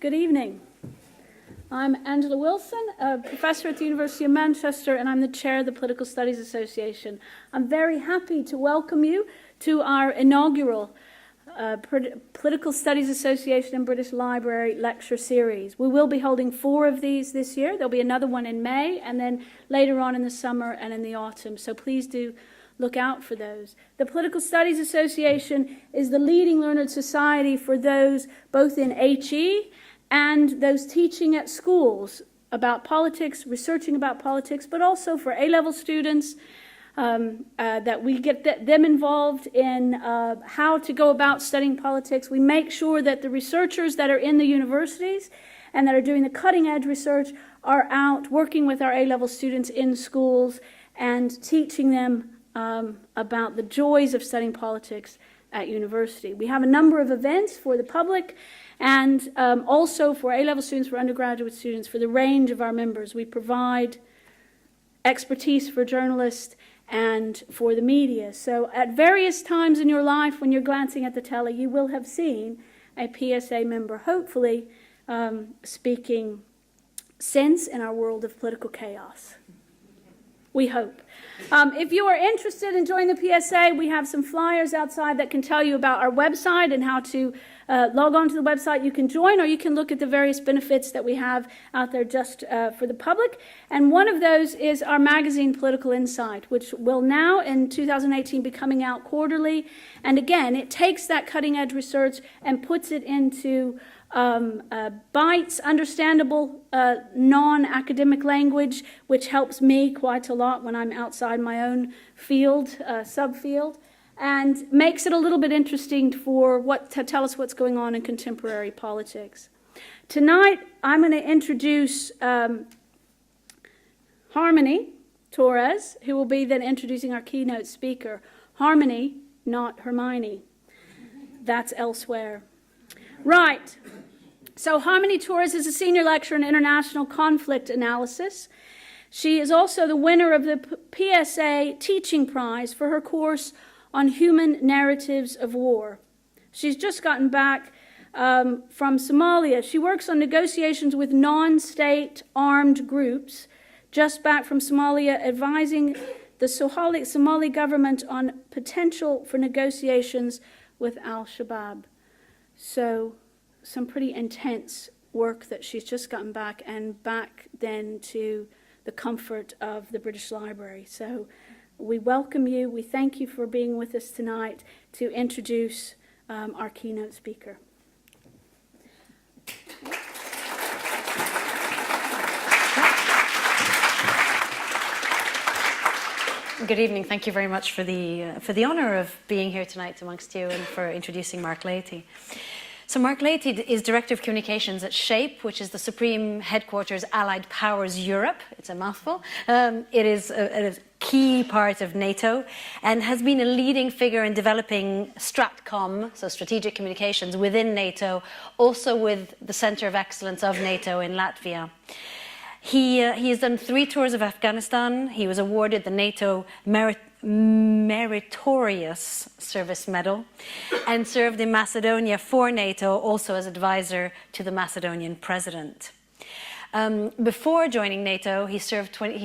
Good evening. I'm Angela Wilson, a professor at the University of Manchester, and I'm the chair of the Political Studies Association. I'm very happy to welcome you to our inaugural Political Studies Association and British Library lecture series. We will be holding 4 of these this year. There'll be another one in May, and then later on in the summer and in the autumn. So please do look out for those. The Political Studies Association is the leading learned society for those both in HE and those teaching at schools about politics, researching about politics, but also for A-level students, that we get them involved in how to go about studying politics. We make sure that the researchers that are in the universities and that are doing the cutting-edge research are out working with our A-level students in schools and teaching them about the joys of studying politics at university. We have a number of events for the public and also for A-level students, for undergraduate students, for the range of our members. We provide expertise for journalists and for the media. So at various times in your life when you're glancing at the telly, you will have seen a PSA member, hopefully, speaking sense in our world of political chaos. We hope. If you are interested in joining the PSA, we have some flyers outside that can tell you about our website and how to log on to the website. You can join, or you can look at the various benefits that we have out there just for the public. And one of those is our magazine, Political Insight, which will now, in 2018, be coming out quarterly. And again, it takes that cutting-edge research and puts it into bites, understandable, non-academic language, which helps me quite a lot when I'm outside my own field, subfield, and makes it a little bit interesting to tell us what's going on in contemporary politics. Tonight, I'm going to introduce Harmony Torres, who will be then introducing our keynote speaker. Harmony, not Hermione. That's elsewhere. Right. So Harmony Torres is a senior lecturer in international conflict analysis. She is also the winner of the PSA Teaching Prize for her course on human narratives of war. She's just gotten back from Somalia. She works on negotiations with non-state armed groups, just back from Somalia, advising the Somali government on potential for negotiations with al-Shabaab. So some pretty intense work that she's just gotten back, and back then to the comfort of the British Library. So we welcome you. We thank you for being with us tonight to introduce our keynote speaker. Good evening. Thank you very much for the honor of being here tonight amongst you and for introducing Mark Laity. So Mark Laity is Director of Communications at SHAPE, which is the Supreme Headquarters Allied Powers Europe. It's a mouthful. It is a key part of NATO and has been a leading figure in developing Stratcom, so strategic communications within NATO, also with the Center of Excellence of NATO in Latvia. He has done 3 tours of Afghanistan. He was awarded the NATO Meritorious Service Medal and served in Macedonia for NATO, also as advisor to the Macedonian president. Before joining NATO, he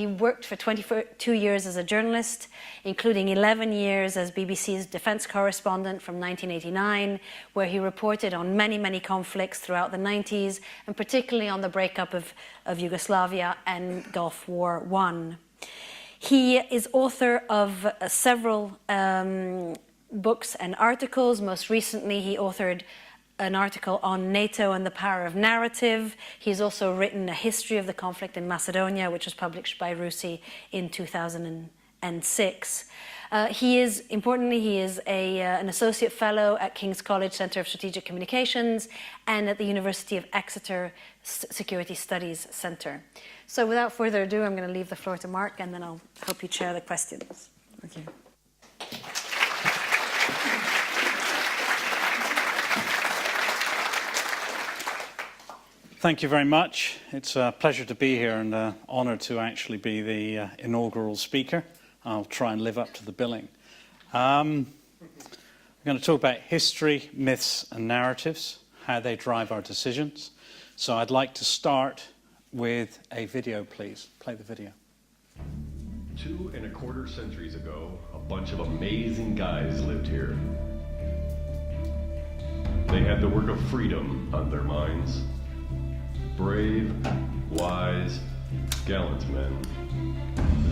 worked for 22 years as a journalist, including 11 years as BBC's defense correspondent from 1989, where he reported on many, many conflicts throughout the 90s, and particularly on the breakup of Yugoslavia and Gulf War I. He is author of several books and articles. Most recently, he authored an article on NATO and the power of narrative. He's also written a history of the conflict in Macedonia, which was published by RUSI in 2006. Importantly, he is an associate fellow at King's College Centre of Strategic Communications and at the University of Exeter Security Studies Centre. So without further ado, I'm going to leave the floor to Mark, and then I'll help you chair the questions. Thank you. Thank you very much. It's a pleasure to be here and an honour to actually be the inaugural speaker. I'll try and live up to the billing. I'm going to talk about history, myths and narratives, how they drive our decisions. So I'd like to start with a video, please. Play the video. 2.25 centuries ago, a bunch of amazing guys lived here. They had the work of freedom on their minds. Brave, wise, gallant men.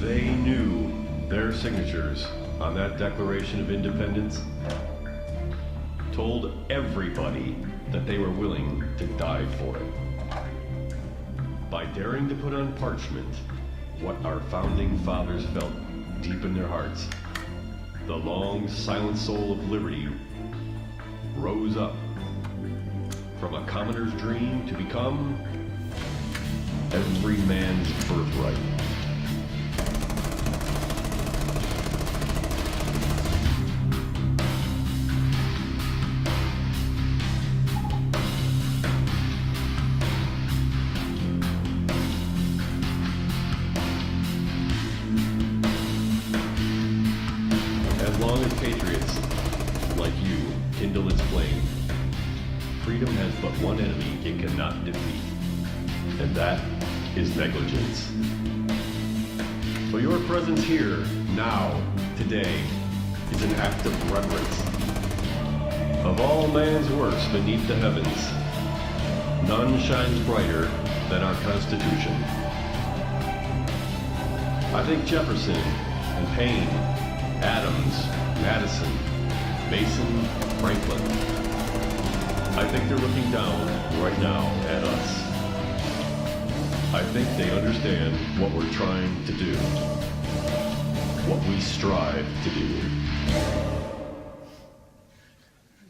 They knew their signatures on that Declaration of Independence told everybody that they were willing to die for it. By daring to put on parchment what our founding fathers felt deep in their hearts, the long, silent soul of liberty rose up from a commoner's dream to become every man's birthright. As long as patriots like you kindle its flame, freedom has but one enemy it cannot defeat, and that is negligence. So your presence here, now, today, is an act of reverence. Of all man's works beneath the heavens, none shines brighter than our Constitution. I think Jefferson and Paine, Adams, Madison, Mason, Franklin, I think they're looking down right now at us. I think they understand what we're trying to do, what we strive to do.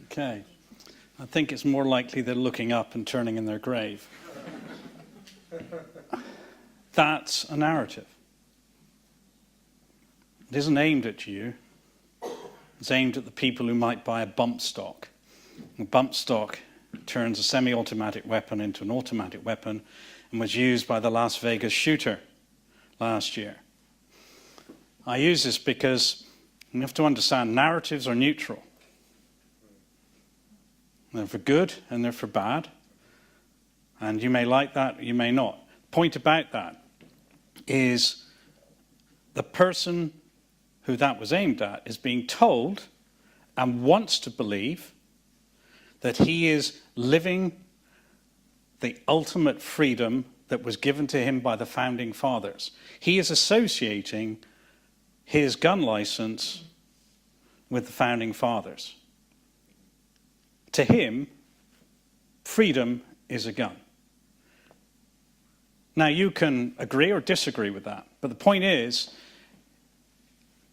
Okay. I think it's more likely they're looking up and turning in their grave. That's a narrative. It isn't aimed at you. It's aimed at the people who might buy a bump stock. A bump stock turns a semi-automatic weapon into an automatic weapon and was used by the Las Vegas shooter last year. I use this because you have to understand narratives are neutral. They're for good and they're for bad. And you may like that, you may not. The point about that is the person who that was aimed at is being told and wants to believe that he is living the ultimate freedom that was given to him by the founding fathers. He is associating his gun license with the founding fathers. To him, freedom is a gun. Now, you can agree or disagree with that, but the point is,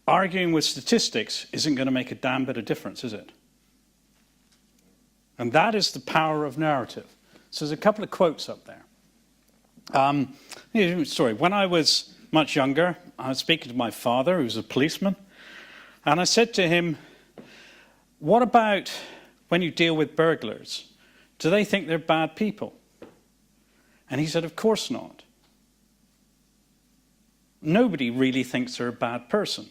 arguing with statistics isn't going to make a damn bit of difference, is it? And that is the power of narrative. So there's a couple of quotes up there. Sorry, when I was much younger, I was speaking to my father, who was a policeman, and I said to him, what about when you deal with burglars? Do they think they're bad people? And he said, of course not. Nobody really thinks they're a bad person.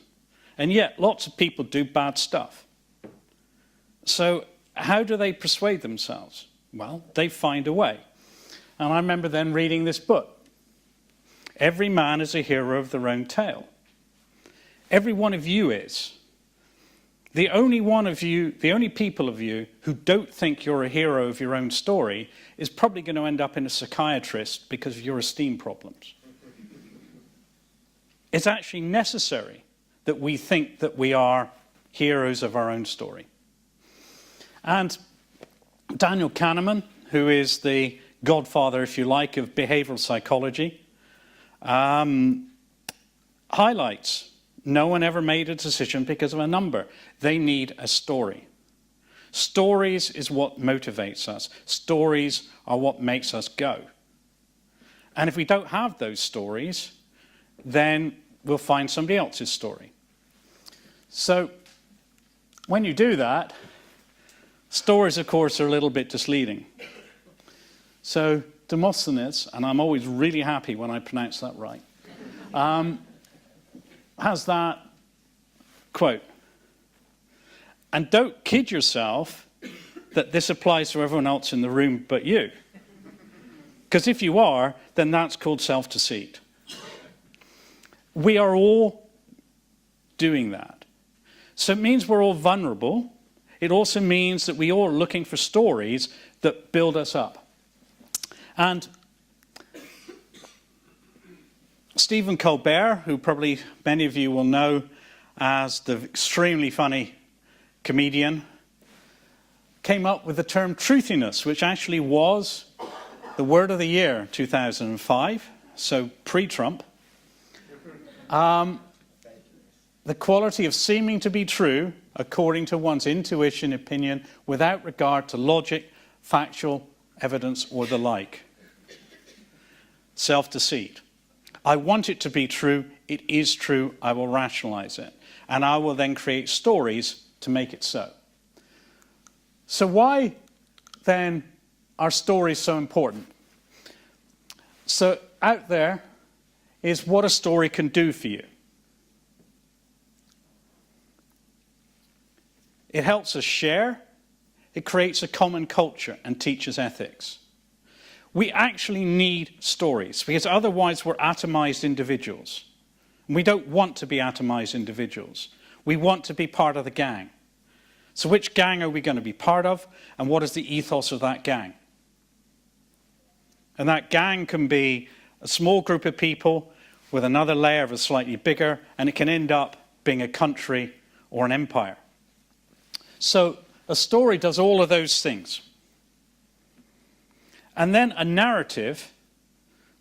And yet, lots of people do bad stuff. So how do they persuade themselves? Well, they find a way. And I remember then reading this book. Every man is a hero of their own tale. Every one of you is. The only people of you who don't think you're a hero of your own story is probably going to end up in a psychiatrist because of your esteem problems. It's actually necessary that we think that we are heroes of our own story. And Daniel Kahneman, who is the godfather, if you like, of behavioral psychology, highlights no one ever made a decision because of a number. They need a story. Stories is what motivates us. Stories are what makes us go. And if we don't have those stories, then we'll find somebody else's story. So when you do that, stories, of course, are a little bit misleading. So Demosthenes, and I'm always really happy when I pronounce that right, has that quote. And don't kid yourself that this applies to everyone else in the room but you. Because if you are, then that's called self-deceit. We are all doing that. So it means we're all vulnerable. It also means that we all are looking for stories that build us up. And Stephen Colbert, who probably many of you will know as the extremely funny comedian, came up with the term truthiness, which actually was the word of the year 2005, so pre-Trump. The quality of seeming to be true according to one's intuition, opinion, without regard to logic, factual evidence, or the like. Self-deceit. I want it to be true, it is true, I will rationalize it. And I will then create stories to make it so. So why then are stories so important? So out there is what a story can do for you. It helps us share, it creates a common culture and teaches ethics. We actually need stories because otherwise we're atomized individuals. And we don't want to be atomized individuals. We want to be part of the gang. So which gang are we going to be part of, and what is the ethos of that gang? And that gang can be a small group of people with another layer of a slightly bigger, and it can end up being a country or an empire. So a story does all of those things. And then a narrative,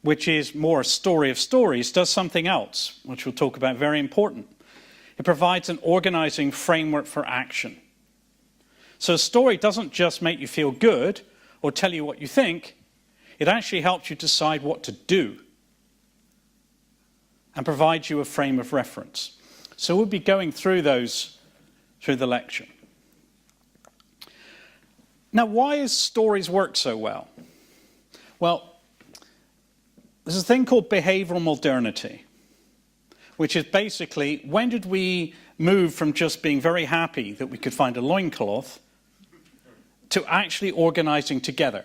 which is more a story of stories, does something else, which we'll talk about, very important. It provides an organizing framework for action. So a story doesn't just make you feel good or tell you what you think, it actually helps you decide what to do and provides you a frame of reference. So we'll be going through those through the lecture. Now, why does stories work so well? Well, there's a thing called behavioral modernity, which is basically, when did we move from just being very happy that we could find a loincloth to actually organizing together?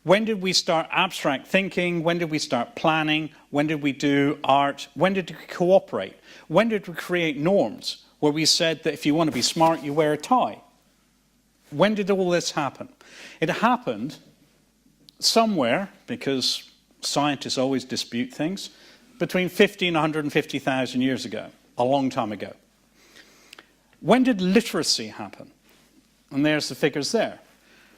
When did we start abstract thinking? When did we start planning? When did we do art? When did we cooperate? When did we create norms where we said that if you want to be smart, you wear a tie? When did all this happen? It happened somewhere, because scientists always dispute things, between 50 and 150,000 years ago, a long time ago. When did literacy happen? And there's the figures there.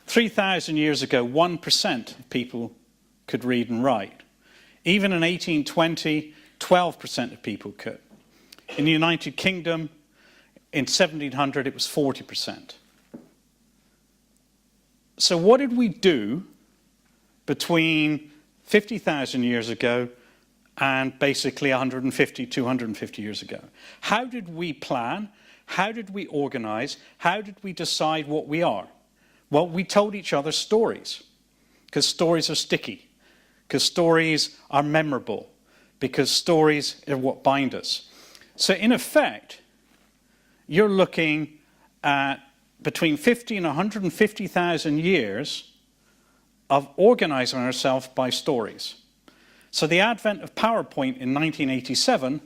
3,000 years ago, 1% of people could read and write. Even in 1820, 12% of people could. In the United Kingdom, in 1700, it was 40%. So what did we do between 50,000 years ago and basically 150, 250 years ago? How did we plan? How did we organize? How did we decide what we are? Well, we told each other stories, because stories are sticky, because stories are memorable, because stories are what bind us. So in effect, you're looking at between 50 and 150,000 years of organizing ourselves by stories. So the advent of PowerPoint in 1987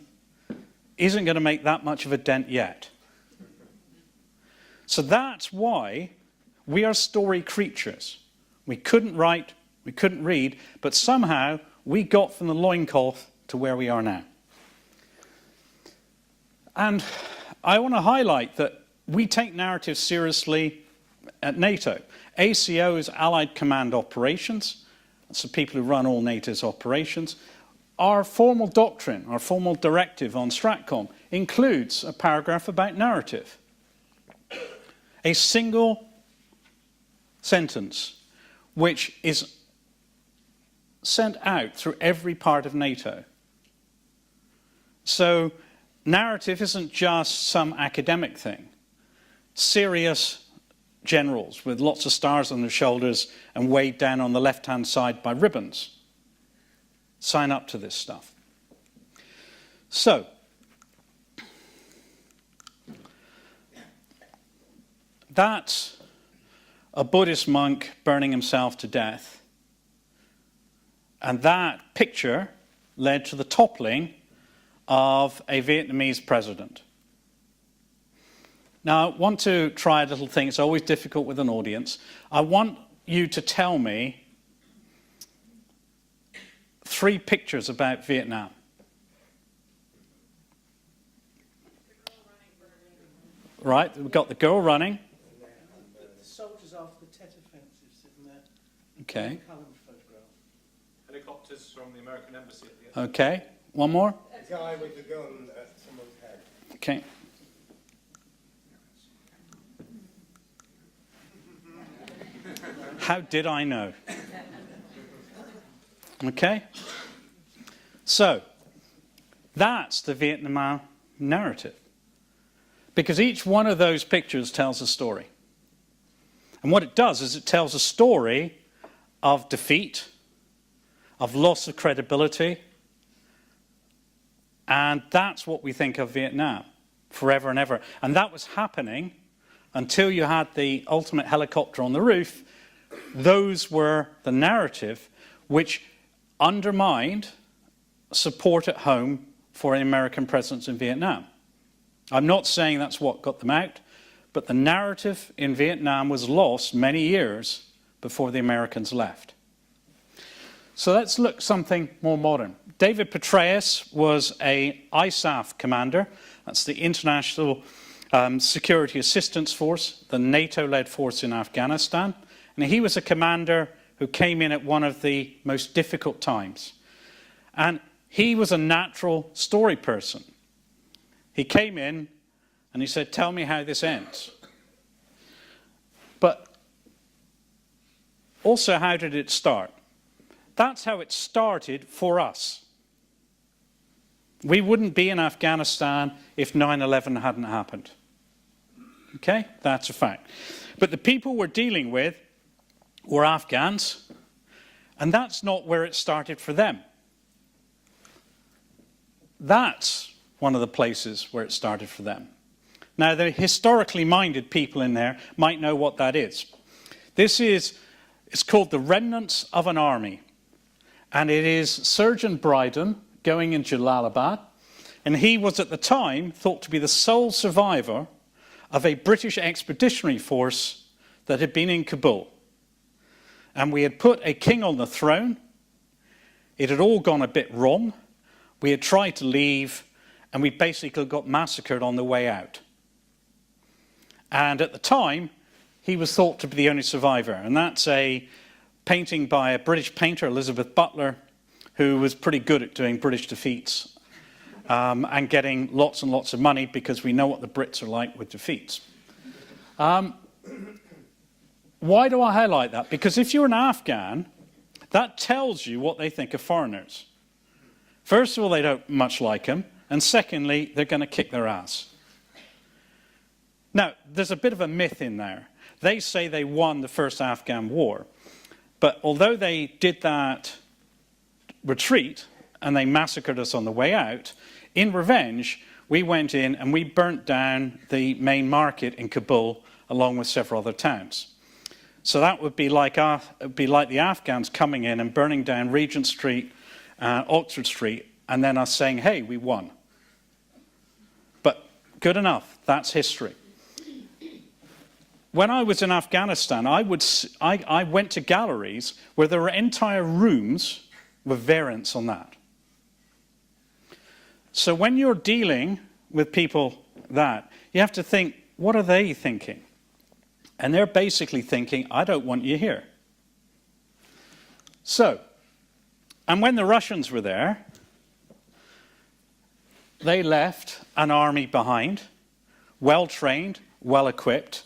isn't going to make that much of a dent yet. So that's why we are story creatures. We couldn't write, we couldn't read, but somehow we got from the loincloth to where we are now. And I want to highlight that we take narrative seriously at NATO. ACO is Allied Command Operations. That's the people who run all NATO's operations. Our formal doctrine, our formal directive on Stratcom includes a paragraph about narrative. A single sentence which is sent out through every part of NATO. So narrative isn't just some academic thing. Serious generals with lots of stars on their shoulders and weighed down on the left-hand side by ribbons sign up to this stuff. So, that's a Buddhist monk burning himself to death. And that picture led to the toppling of a Vietnamese president. Now, I want to try a little thing. It's always difficult with an audience. I want you to tell me 3 pictures about Vietnam. Right, we've got the girl running. The soldiers after the Tet offensives in the Okay. Cullen photograph. Helicopters from the American embassy at the end. Okay, one more. The guy with the gun at someone's head. Okay. How did I know? Okay. So, that's the Vietnam narrative. Because each one of those pictures tells a story. And what it does is it tells a story of defeat, of loss of credibility, and that's what we think of Vietnam, forever and ever. And that was happening until you had the ultimate helicopter on the roof. Those were the narrative which undermined support at home for an American presence in Vietnam. I'm not saying that's what got them out, but the narrative in Vietnam was lost many years before the Americans left. So let's look something more modern. David Petraeus was an ISAF commander. That's the International Security Assistance Force, the NATO-led force in Afghanistan. And he was a commander who came in at one of the most difficult times. And he was a natural story person. He came in and he said, "Tell me how this ends." But also, how did it start? That's how it started for us. We wouldn't be in Afghanistan if 9/11 hadn't happened. Okay? That's a fact. But the people we're dealing with were Afghans, and that's not where it started for them. That's one of the places where it started for them. Now, the historically minded people in there might know what that is. It's called the Remnants of an Army. And it is Surgeon Brydon going in Jalalabad. And he was at the time thought to be the sole survivor of a British expeditionary force that had been in Kabul. And we had put a king on the throne. It had all gone a bit wrong. We had tried to leave, and we basically got massacred on the way out. And at the time, he was thought to be the only survivor. And that's a painting by a British painter, Elizabeth Butler, who was pretty good at doing British defeats and getting lots and lots of money, because we know what the Brits are like with defeats. Why do I highlight that? Because if you're an Afghan, that tells you what they think of foreigners. First of all, they don't much like them. And secondly, they're going to kick their ass. Now, there's a bit of a myth in there. They say they won the first Afghan war. But although they did that retreat and they massacred us on the way out, in revenge, we went in and we burnt down the main market in Kabul along with several other towns. So that would be like the Afghans coming in and burning down Regent Street, Oxford Street, and then us saying, "Hey, we won." But good enough. That's history. When I was in Afghanistan, I went to galleries where there were entire rooms with variants on that. So when you're dealing with people you have to think, what are they thinking? And they're basically thinking, "I don't want you here." So, and when the Russians were there, they left an army behind, well-trained, well-equipped,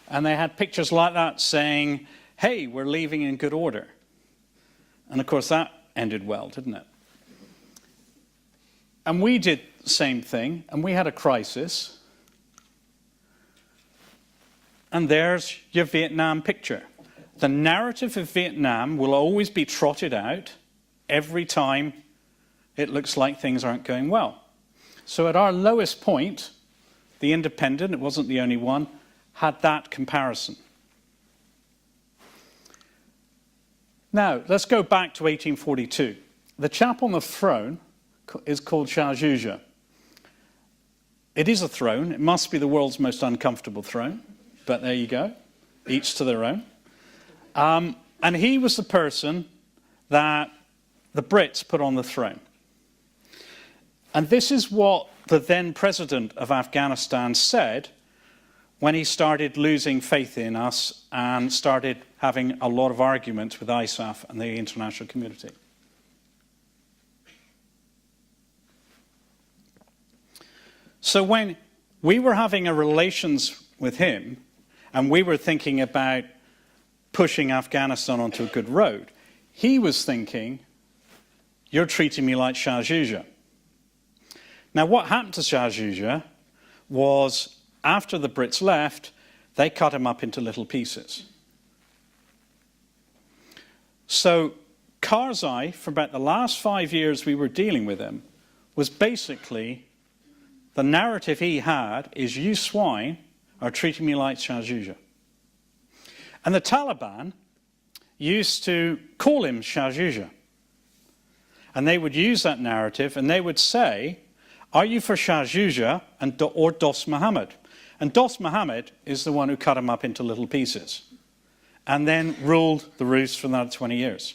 and they had pictures like that saying, "Hey, we're leaving in good order." And of course that ended well, didn't it? And we did the same thing, and we had a crisis. And there's your Vietnam picture. The narrative of Vietnam will always be trotted out every time it looks like things aren't going well. So at our lowest point, The Independent, it wasn't the only one, had that comparison. Now, let's go back to 1842. The chap on the throne is called Shah Shuja. It is a throne. It must be the world's most uncomfortable throne. But there you go. Each to their own. And he was the person that the Brits put on the throne. And this is what the then president of Afghanistan said when he started losing faith in us and started having a lot of arguments with ISAF and the international community. So when we were having a relations with him and we were thinking about pushing Afghanistan onto a good road, he was thinking, you're treating me like Shah Shuja. Now, what happened to Shah Shuja was, after the Brits left, they cut him up into little pieces. So Karzai, for about the last 5 years we were dealing with him, was basically, the narrative he had is, you swine are treating me like Shah Shuja. And the Taliban used to call him Shah Shuja. And they would use that narrative and they would say, are you for Shah Shuja or Dost Muhammad? And Dost Muhammad is the one who cut him up into little pieces and then ruled the roost for another 20 years.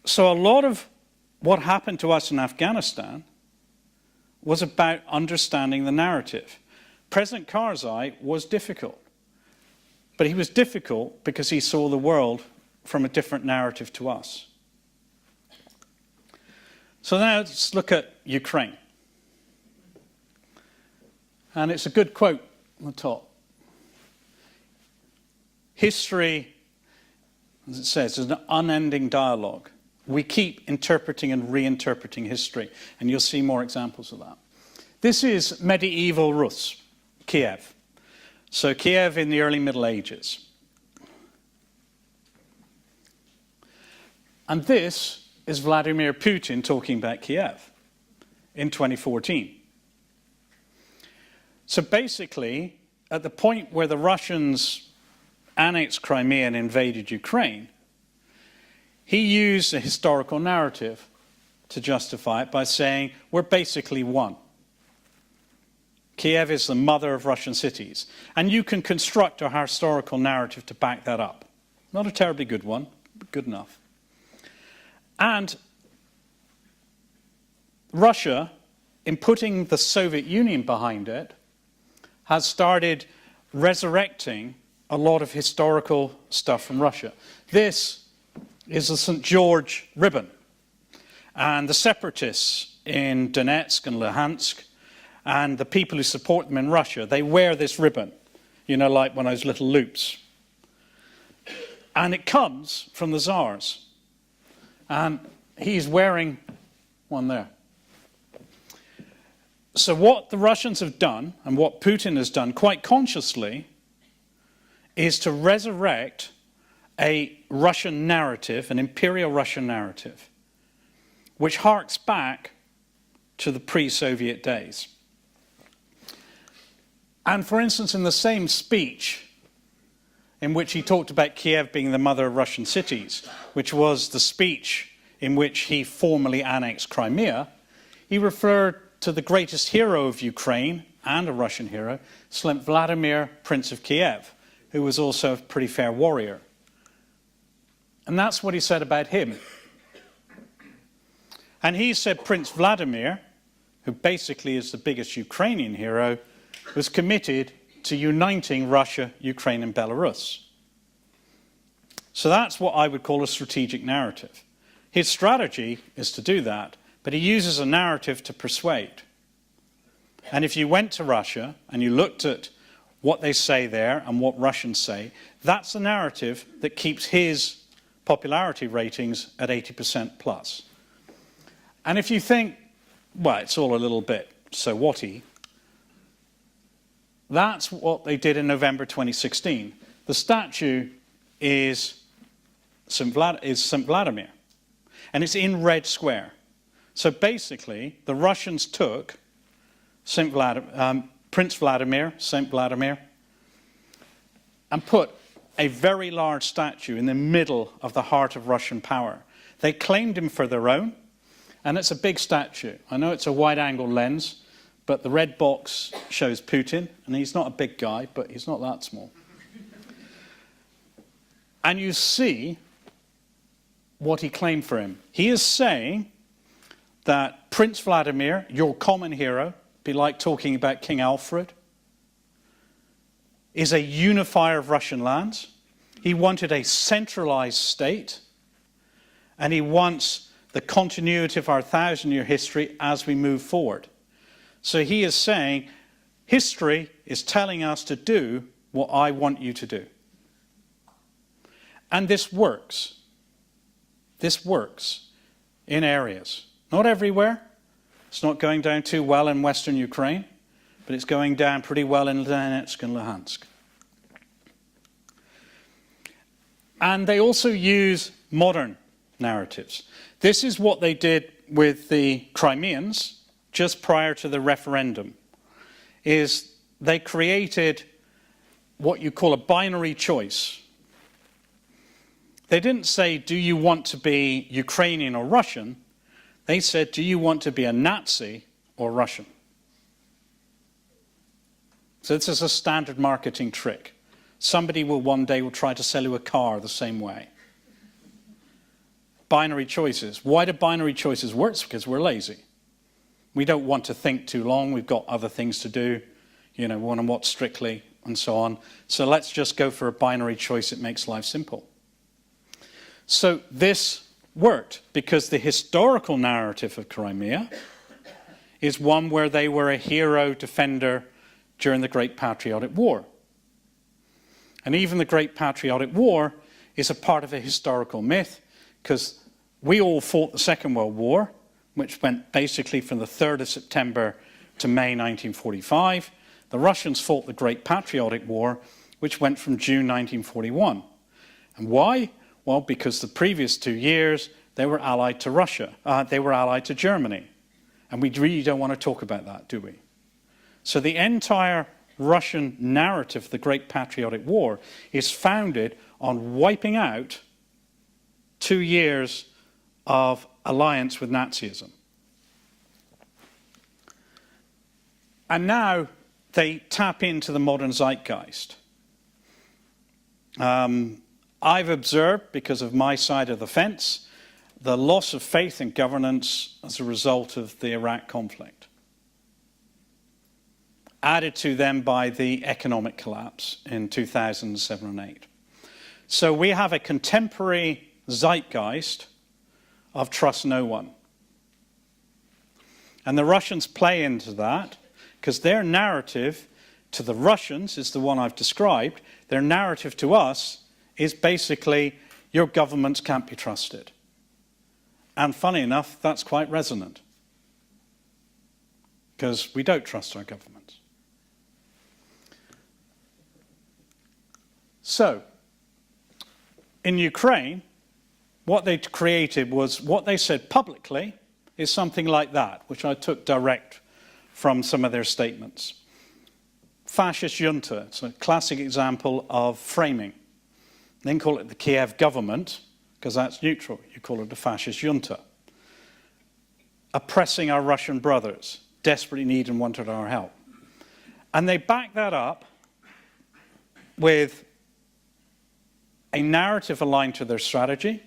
So a lot of what happened to us in Afghanistan was about understanding the narrative. President Karzai was difficult. But he was difficult because he saw the world from a different narrative to us. So now let's look at Ukraine. And it's a good quote on the top. History, as it says, is an unending dialogue. We keep interpreting and reinterpreting history, and you'll see more examples of that. This is medieval Rus, Kiev. So Kiev in the early Middle Ages. And this is Vladimir Putin talking about Kiev in 2014. So basically, at the point where the Russians annexed Crimea and invaded Ukraine, he used a historical narrative to justify it by saying, we're basically one. Kiev is the mother of Russian cities. And you can construct a historical narrative to back that up. Not a terribly good one, but good enough. And Russia, in putting the Soviet Union behind it, has started resurrecting a lot of historical stuff from Russia. This is the St. George ribbon. And the separatists in Donetsk and Luhansk and the people who support them in Russia, they wear this ribbon, you know, like one of those little loops. And it comes from the Tsars. And he's wearing one there. So what the Russians have done, and what Putin has done quite consciously, is to resurrect a Russian narrative, an imperial Russian narrative, which harks back to the pre-Soviet days. And for instance, in the same speech in which he talked about Kiev being the mother of Russian cities, which was the speech in which he formally annexed Crimea, he referred to the greatest hero of Ukraine, and a Russian hero, Vladimir, Prince of Kiev, who was also a pretty fair warrior. And that's what he said about him. And he said Prince Vladimir, who basically is the biggest Ukrainian hero, was committed to uniting Russia, Ukraine, and Belarus. So that's what I would call a strategic narrative. His strategy is to do that, but he uses a narrative to persuade. And if you went to Russia and you looked at what they say there and what Russians say, that's the narrative that keeps his popularity ratings at 80% plus. And if you think, well, it's all a little bit so what-y, that's what they did in November 2016. The statue is St. Vladimir, and it's in Red Square. So basically, the Russians took Prince Vladimir, St. Vladimir, and put a very large statue in the middle of the heart of Russian power. They claimed him for their own, and it's a big statue. I know it's a wide-angle lens, but the red box shows Putin, and he's not a big guy, but he's not that small. And you see what he claimed for him. He is saying that Prince Vladimir, your common hero, be like talking about King Alfred, is a unifier of Russian lands. He wanted a centralized state, and he wants the continuity of our 1,000-year history as we move forward. So he is saying, history is telling us to do what I want you to do. And this works. This works in areas. Not everywhere. It's not going down too well in Western Ukraine, but it's going down pretty well in Donetsk and Luhansk. And they also use modern narratives. This is what they did with the Crimeans just prior to the referendum, is they created what you call a binary choice. They didn't say, do you want to be Ukrainian or Russian? They said, do you want to be a Nazi or Russian? So this is a standard marketing trick. Somebody will one day try to sell you a car the same way. Binary choices. Why do binary choices work? It's because we're lazy. We don't want to think too long. We've got other things to do. You know, we want to watch Strictly and so on. So let's just go for a binary choice. It makes life simple. So this worked because the historical narrative of Crimea is one where they were a hero defender during the Great Patriotic War. And even the Great Patriotic War is a part of a historical myth, because we all fought the Second World War, which went basically from the 3rd of September to May 1945. The Russians fought the Great Patriotic War, which went from June 1941. And why? Well, because the previous 2 years, they were allied to Russia. They were allied to Germany. And we really don't want to talk about that, do we? So the entire Russian narrative, the Great Patriotic War, is founded on wiping out 2 years of alliance with Nazism. And now they tap into the modern zeitgeist. I've observed, because of my side of the fence, the loss of faith in governance as a result of the Iraq conflict, added to them by the economic collapse in 2007 and 8. So we have a contemporary zeitgeist of trust no one. And the Russians play into that, because their narrative to the Russians is the one I've described. Their narrative to us is basically, your governments can't be trusted. And funny enough, that's quite resonant, because we don't trust our governments. So, in Ukraine, what they created was, what they said publicly is something like that, which I took direct from some of their statements. Fascist junta, it's a classic example of framing. They didn't call it the Kiev government, because that's neutral. You call it the fascist junta. Oppressing our Russian brothers, desperately needed and wanted our help. And they back that up with a narrative aligned to their strategy,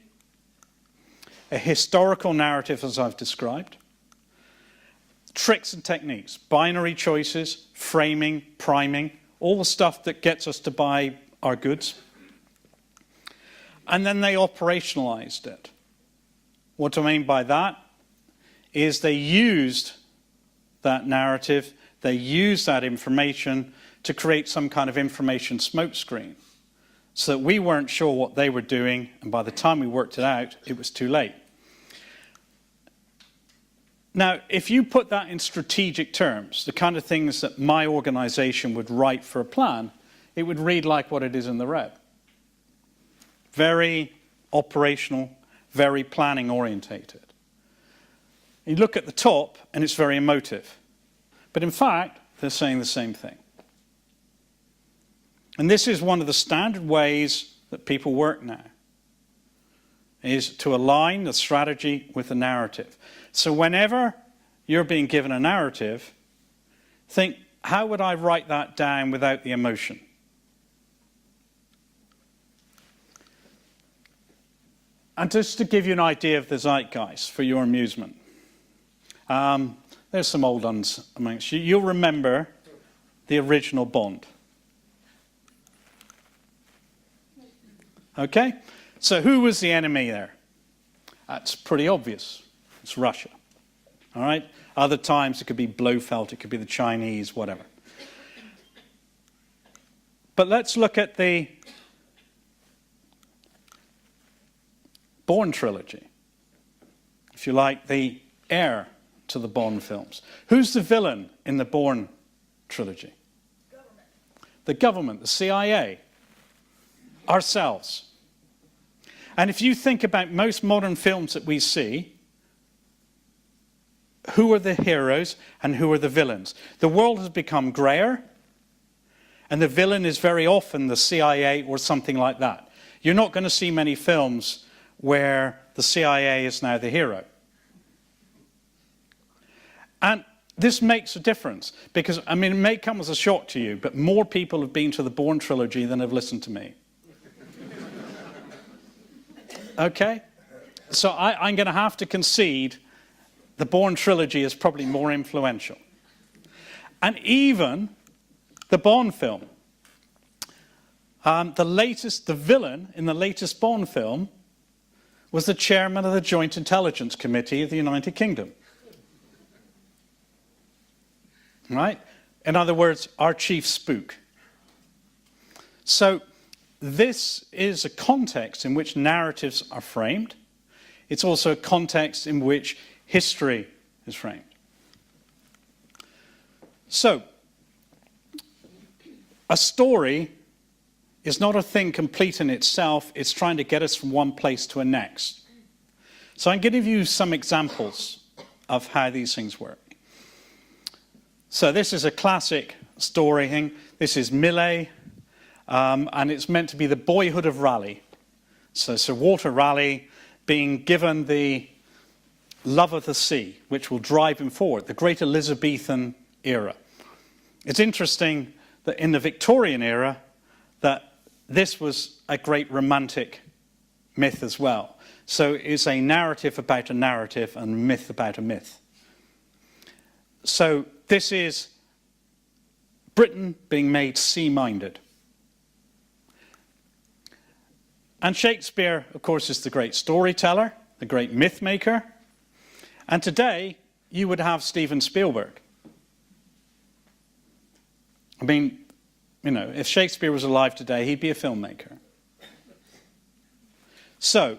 a historical narrative as I've described, tricks and techniques, binary choices, framing, priming, all the stuff that gets us to buy our goods. And then they operationalized it. What I mean by that is they used that narrative, they used that information to create some kind of information smokescreen, so that we weren't sure what they were doing, and by the time we worked it out, it was too late. Now, if you put that in strategic terms, the kind of things that my organization would write for a plan, it would read like what it is in the Rev. Very operational, very planning orientated. You look at the top, and it's very emotive. But in fact, they're saying the same thing. And this is one of the standard ways that people work now, is to align the strategy with the narrative. So whenever you're being given a narrative, think, how would I write that down without the emotion? And just to give you an idea of the zeitgeist for your amusement, there's some old ones amongst you. You'll remember the original Bond. Okay? So who was the enemy there? That's pretty obvious. It's Russia. All right? Other times it could be Blofeld, it could be the Chinese, whatever. But let's look at the Bourne Trilogy. If you like, the heir to the Bond films. Who's the villain in the Bourne Trilogy? Government. The government, the CIA. Ourselves. And if you think about most modern films that we see, who are the heroes and who are the villains? The world has become grayer, and the villain is very often the CIA or something like that. You're not going to see many films where the CIA is now the hero. And this makes a difference, because, I mean, it may come as a shock to you, but more people have been to the Bourne Trilogy than have listened to me. Okay? So I'm going to have to concede the Bourne Trilogy is probably more influential. And even the Bond film. The villain in the latest Bond film was the chairman of the Joint Intelligence Committee of the United Kingdom. Right? In other words, our chief spook. So this is a context in which narratives are framed. It's also a context in which history is framed. So, a story is not a thing complete in itself. It's trying to get us from one place to a next. So I'm going to give you some examples of how these things work. So this is a classic story thing. This is Millet, and it's meant to be the Boyhood of Raleigh. So Sir Walter Raleigh being given the love of the sea, which will drive him forward, the great Elizabethan era. It's interesting that in the Victorian era, that this was a great romantic myth as well. So it's a narrative about a narrative and a myth about a myth. So this is Britain being made sea-minded. And Shakespeare, of course, is the great storyteller, the great myth maker. And today, you would have Steven Spielberg. I mean, you know, if Shakespeare was alive today, he'd be a filmmaker. So,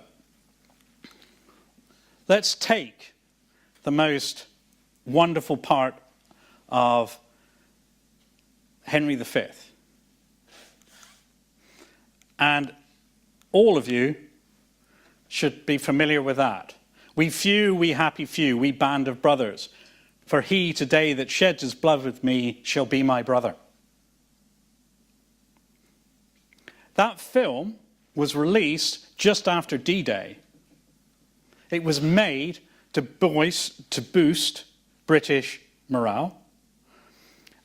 let's take the most wonderful part of Henry V. And all of you should be familiar with that. We few, we happy few, we band of brothers. For he today that sheds his blood with me shall be my brother. That film was released just after D-Day. It was made to boost British morale.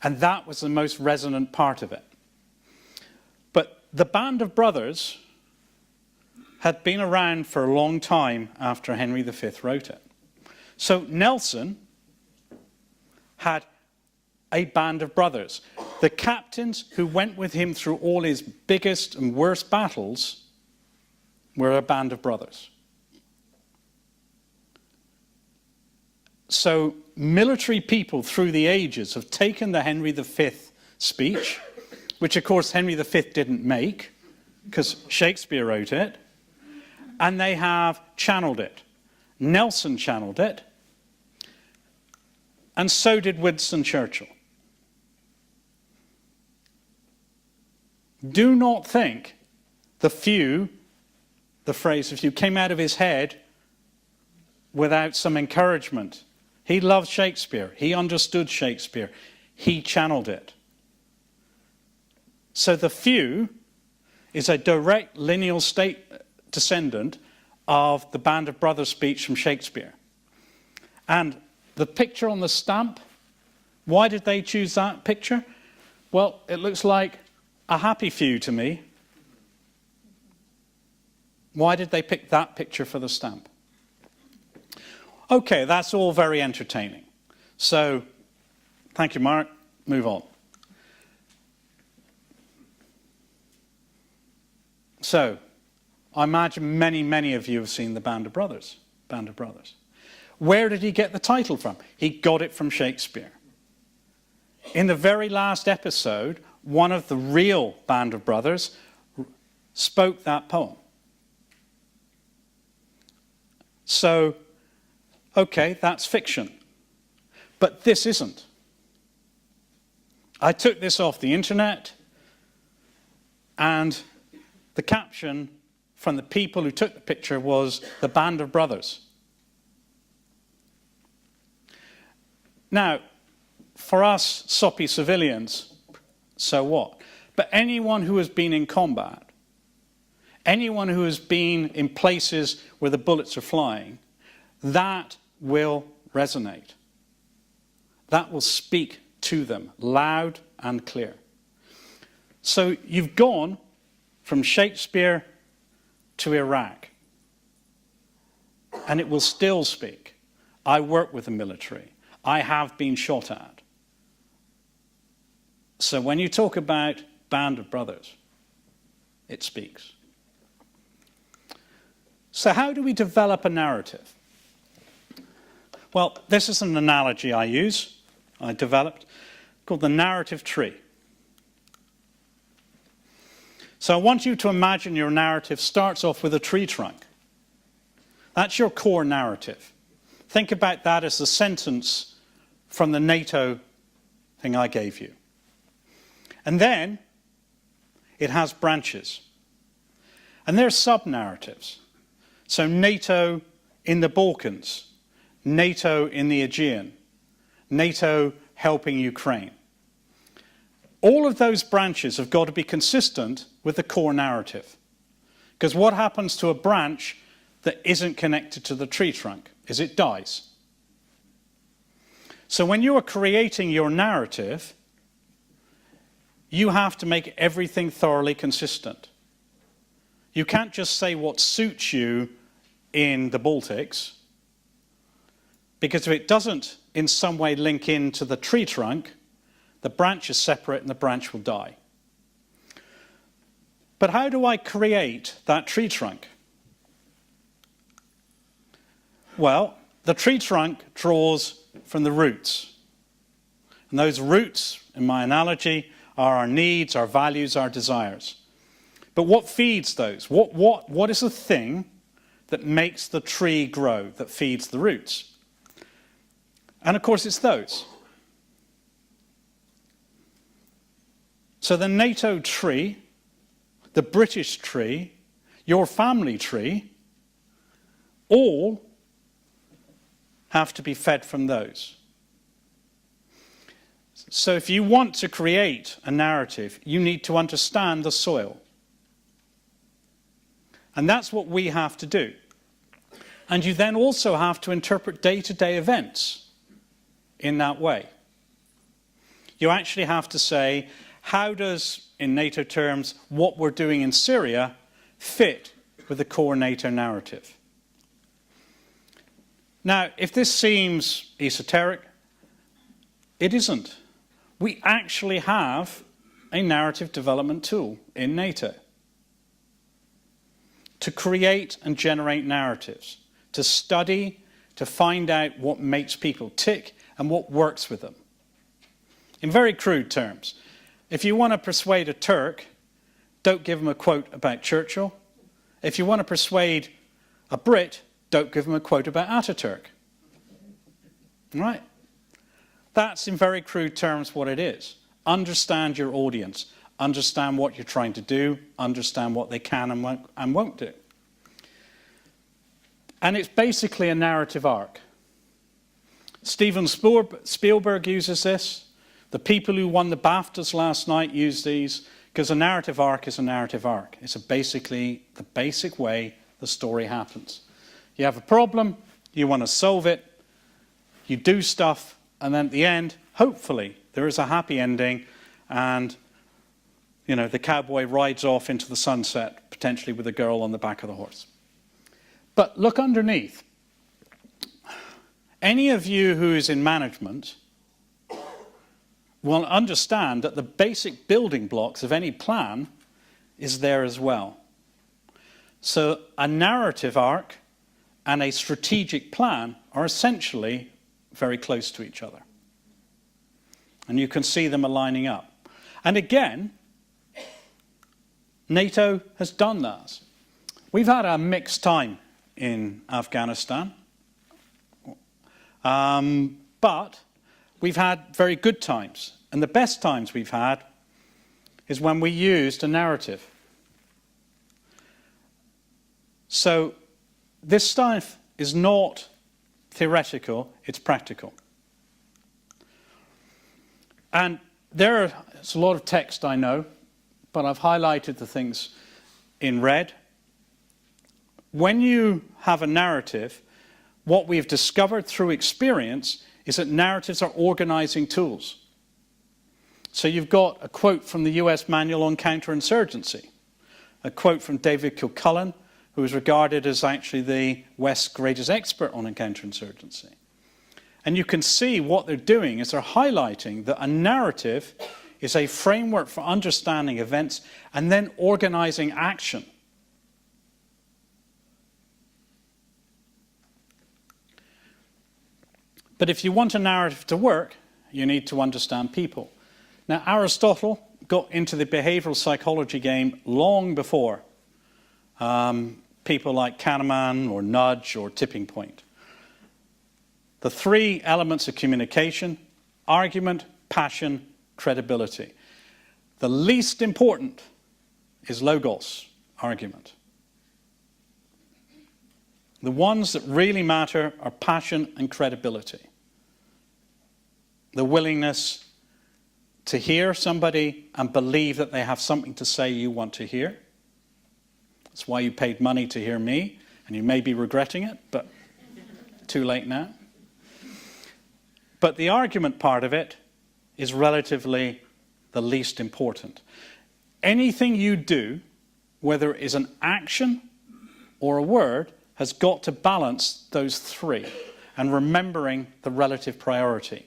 And that was the most resonant part of it. But the band of brothers had been around for a long time after Henry V wrote it. So Nelson had a band of brothers. The captains who went with him through all his biggest and worst battles were a band of brothers. So military people through the ages have taken the Henry V speech, which of course Henry V didn't make, because Shakespeare wrote it, and they have channeled it. Nelson channeled it, and so did Winston Churchill. Do not think the phrase "a few" came out of his head without some encouragement. He loved Shakespeare. He understood Shakespeare. He channeled it. So the few is a direct lineal descendant of the Band of Brothers speech from Shakespeare. And the picture on the stamp, why did they choose that picture? Well, it looks like a happy few to me. Why did they pick that picture for the stamp? Okay, that's all very entertaining. So, thank you, Mark. Move on. So, I imagine many of you have seen the Band of Brothers. Band of Brothers. Where did he get the title from? He got it from Shakespeare. In the very last episode, one of the real Band of Brothers spoke that poem. So, okay, that's fiction. But this isn't. I took this off the internet, and the caption from the people who took the picture was the Band of Brothers. Now, for us soppy civilians, so what? But anyone who has been in combat, anyone who has been in places where the bullets are flying, that will resonate. That will speak to them loud and clear. So you've gone from Shakespeare to Iraq, and it will still speak. I work with the military. I have been shot at. So when you talk about Band of Brothers, it speaks. So how do we develop a narrative? Well, this is an analogy I developed, called the narrative tree. So I want you to imagine your narrative starts off with a tree trunk. That's your core narrative. Think about that as the sentence from the NATO thing I gave you. And then it has branches. And they're sub-narratives. So NATO in the Balkans, NATO in the Aegean, NATO helping Ukraine. All of those branches have got to be consistent with the core narrative. Because what happens to a branch that isn't connected to the tree trunk is it dies. So when you are creating your narrative, you have to make everything thoroughly consistent. You can't just say what suits you in the Baltics, because if it doesn't in some way link into the tree trunk, the branch is separate and the branch will die. But how do I create that tree trunk? Well, the tree trunk draws from the roots. And those roots, in my analogy, are our needs, our values, our desires. But what feeds those? What is the thing that makes the tree grow, that feeds the roots? And of course it's those. So the NATO tree, the British tree, your family tree, all have to be fed from those. So if you want to create a narrative, you need to understand the soil. And that's what we have to do. And you then also have to interpret day-to-day events in that way. You actually have to say, how does, in NATO terms, what we're doing in Syria fit with the core NATO narrative? Now, if this seems esoteric, it isn't. We actually have a narrative development tool in NATO to create and generate narratives, to study, to find out what makes people tick and what works with them. In very crude terms, if you want to persuade a Turk, don't give him a quote about Churchill. If you want to persuade a Brit, don't give him a quote about Ataturk. Right? That's in very crude terms what it is. Understand your audience. Understand what you're trying to do. Understand what they can and won't do. And it's basically a narrative arc. Steven Spielberg uses this. The people who won the BAFTAs last night use these. Because a narrative arc is a narrative arc. It's basically the basic way the story happens. You have a problem, you want to solve it, you do stuff, and then at the end, hopefully, there is a happy ending, and you know, the cowboy rides off into the sunset, potentially with a girl on the back of the horse. But look underneath. Any of you who is in management will understand that the basic building blocks of any plan is there as well. So a narrative arc and a strategic plan are essentially very close to each other. And you can see them aligning up. And again, NATO has done that. We've had a mixed time in Afghanistan, but we've had very good times. And the best times we've had is when we used a narrative. So this stuff is not theoretical, it's practical. And there's a lot of text, I know, but I've highlighted the things in red. When you have a narrative, what we've discovered through experience is that narratives are organizing tools. So you've got a quote from the US Manual on Counterinsurgency, a quote from David Kilcullen, who is regarded as actually the West's greatest expert on counterinsurgency. And you can see what they're doing is they're highlighting that a narrative is a framework for understanding events and then organizing action. But if you want a narrative to work, you need to understand people. Now, Aristotle got into the behavioral psychology game long before people like Kahneman or Nudge or Tipping Point. The three elements of communication: argument, passion, credibility. The least important is logos, argument. The ones that really matter are passion and credibility. The willingness to hear somebody and believe that they have something to say you want to hear. That's why you paid money to hear me, and you may be regretting it, but too late now. But the argument part of it is relatively the least important. Anything you do, whether it is an action or a word, has got to balance those three, and remembering the relative priority.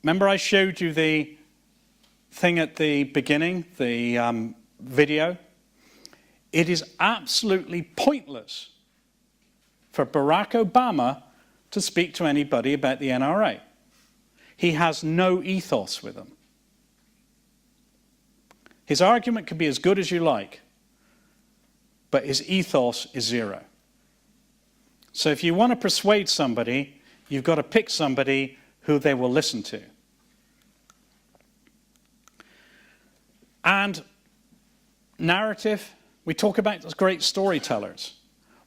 Remember I showed you the thing at the beginning, the video? It is absolutely pointless for Barack Obama to speak to anybody about the NRA. He has no ethos with them. His argument can be as good as you like, but his ethos is zero. So if you want to persuade somebody, you've got to pick somebody who they will listen to. And narrative, we talk about those great storytellers.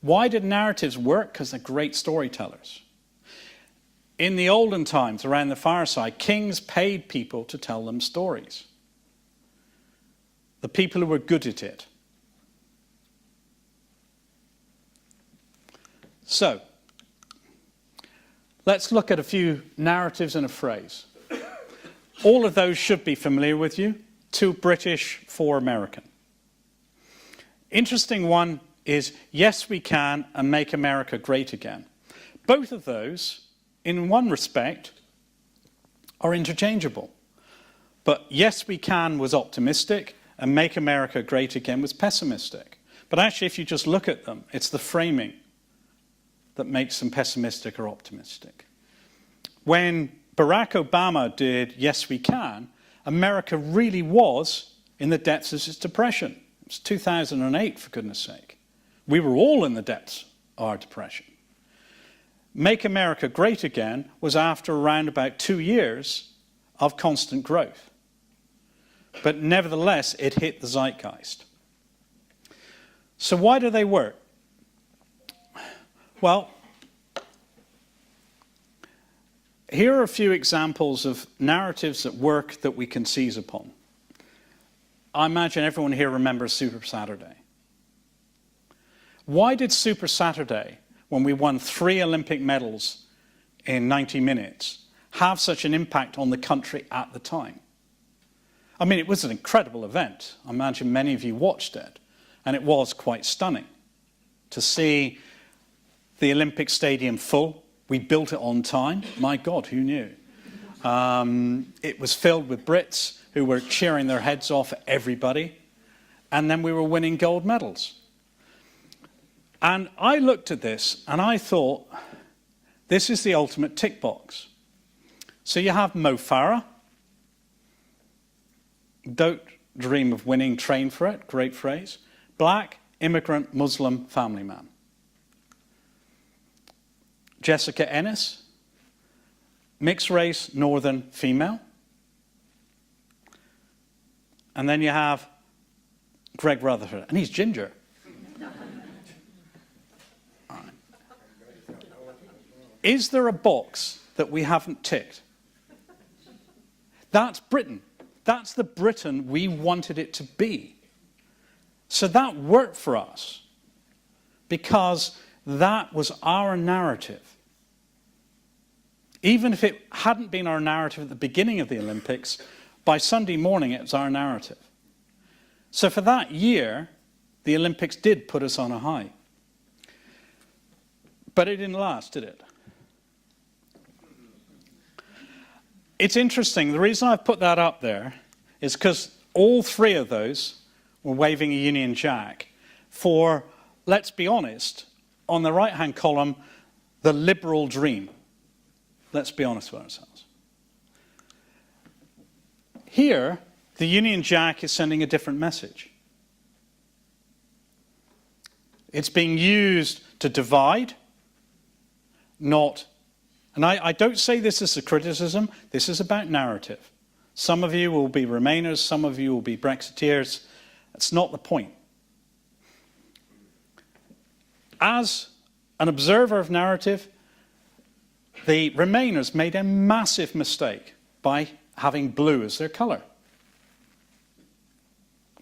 Why did narratives work? Because they're great storytellers. In the olden times, around the fireside, kings paid people to tell them stories. The people who were good at it. So, let's look at a few narratives and a phrase. All of those should be familiar with you. 2 British, 4 American. Interesting one is yes we can and make America great again. Both of those, in one respect, are interchangeable. But yes we can was optimistic and make America great again was pessimistic. But actually if you just look at them, it's the framing that makes them pessimistic or optimistic. When Barack Obama did yes we can, America really was in the depths of its depression. It was 2008, for goodness sake. We were all in the depths of our depression. Make America Great Again was after around about 2 years of constant growth. But nevertheless, it hit the zeitgeist. So why do they work? Well, here are a few examples of narratives at work that we can seize upon. I imagine everyone here remembers Super Saturday. Why did Super Saturday, when we won 3 Olympic medals in 90 minutes, have such an impact on the country at the time? I mean, it was an incredible event. I imagine many of you watched it, and it was quite stunning to see the Olympic Stadium full. We built it on time. My God, who knew? It was filled with Brits who were cheering their heads off at everybody, and then we were winning gold medals. And I looked at this and I thought, this is the ultimate tick box. So you have Mo Farah. Don't dream of winning, train for it. Great phrase. Black, immigrant, Muslim, family man. Jessica Ennis. Mixed race, northern, female. And then you have Greg Rutherford, and he's ginger. Is there a box that we haven't ticked? That's Britain. That's the Britain we wanted it to be. So that worked for us because that was our narrative. Even if it hadn't been our narrative at the beginning of the Olympics, by Sunday morning it was our narrative. So for that year, the Olympics did put us on a high. But it didn't last, did it? It's interesting. The reason I've put that up there is because all 3 of those were waving a Union Jack for, let's be honest, on the right-hand column, the liberal dream. Let's be honest with ourselves. Here, the Union Jack is sending a different message. It's being used to divide, not... And I don't say this as a criticism. This is about narrative. Some of you will be Remainers. Some of you will be Brexiteers. That's not the point. As an observer of narrative, the Remainers made a massive mistake by having blue as their colour.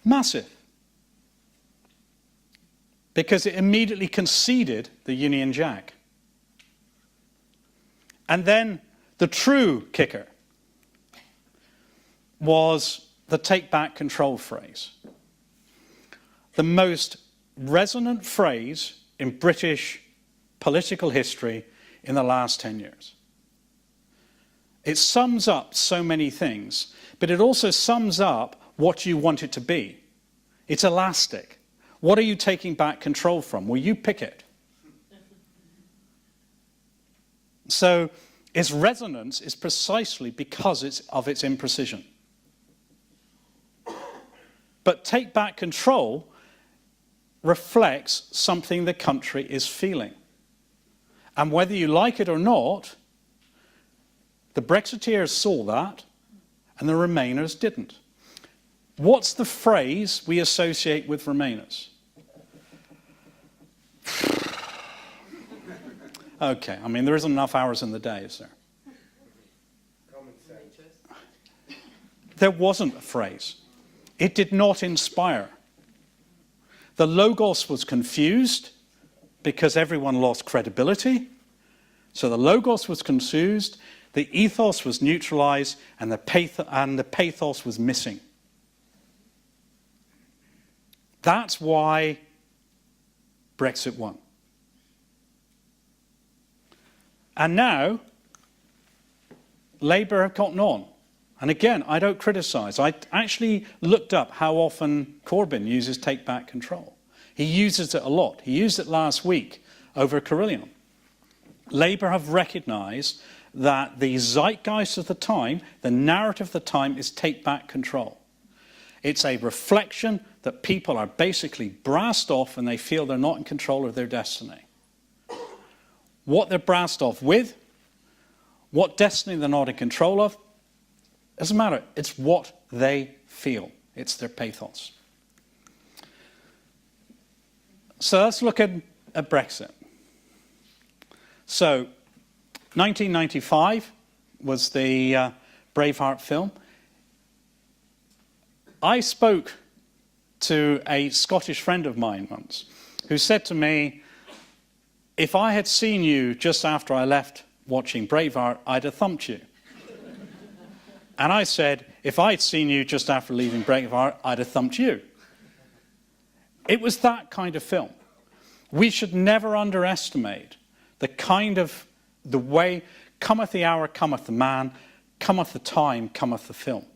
Massive. Because it immediately conceded the Union Jack. And then the true kicker was the take back control phrase. The most resonant phrase in British political history in the last 10 years. It sums up so many things, but it also sums up what you want it to be. It's elastic. What are you taking back control from? Well, you pick it. So its resonance is precisely because of its imprecision. But take back control reflects something the country is feeling. And whether you like it or not, the Brexiteers saw that and the Remainers didn't. What's the phrase we associate with Remainers? Okay, I mean, there isn't enough hours in the day, is there? Common sense. There wasn't a phrase. It did not inspire. The Logos was confused because everyone lost credibility. So the Logos was confused, the ethos was neutralized, and the pathos was missing. That's why Brexit won. And now, Labour have gotten on. And again, I don't criticise. I actually looked up how often Corbyn uses take back control. He uses it a lot. He used it last week over Carillon. Labour have recognised that the zeitgeist of the time, the narrative of the time, is take back control. It's a reflection that people are basically brassed off and they feel they're not in control of their destiny. What they're brassed off with, what destiny they're not in control of, doesn't matter. It's what they feel. It's their pathos. So let's look at Brexit. So 1995 was the Braveheart film. I spoke to a Scottish friend of mine once, who said to me, if I had seen you just after I left watching Braveheart, I'd have thumped you. And I said, if I'd seen you just after leaving Braveheart, I'd have thumped you. It was that kind of film. We should never underestimate the way, cometh the hour, cometh the man, cometh the time, cometh the film.